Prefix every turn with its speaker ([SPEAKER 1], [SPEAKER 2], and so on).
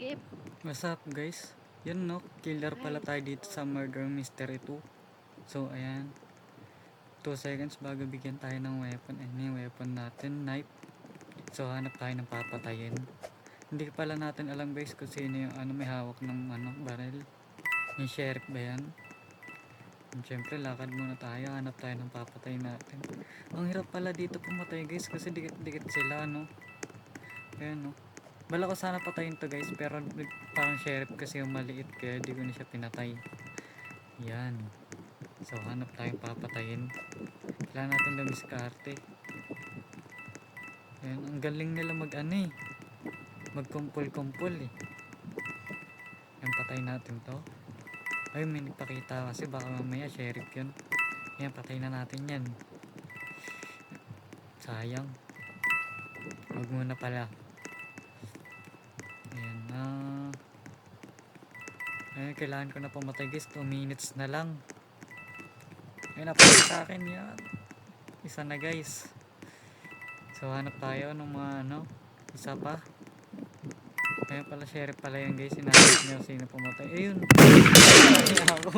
[SPEAKER 1] sheriff.
[SPEAKER 2] What's up guys? Yun no, killer pala tayo dito sa Murder Mystery 2. So ayan, 2 seconds bago bigyan tayo ng weapon. Ano yung weapon natin? Knife. So hanap tayo ng papatayin. Hindi pala natin alam guys kung sino yung may hawak ng barrel. Yung sheriff ba yan? Siyempre lakad muna tayo, hanap tayo ng papatayin natin. Ang hirap pala dito pumatay guys kasi dikit-dikit sila no. Ayan no. Bala ko sana patayin to guys, pero parang sheriff kasi yung maliit kaya di ko na siya pinatay. Yan. So hanap tayong papatayin. Kailangan natin dumiskarte. Ayan, ang galing nila magkumpul-kumpul eh. Yan, patay natin to. Ay, may nagpakita kasi baka mamaya sheriff yun. Yan, patay na natin yan. Sayang. Huwag muna pala. Ayan na. Ay, kailangan ko na pumatay guys. 2 minutes na lang. Ay, napatay sa akin yan. Isa na guys. So, hanap tayo ng mga isa pa. Ayun pala, sheriff pala yan guys. Sinahanap niyo sino pumatay. Ayun. Ako.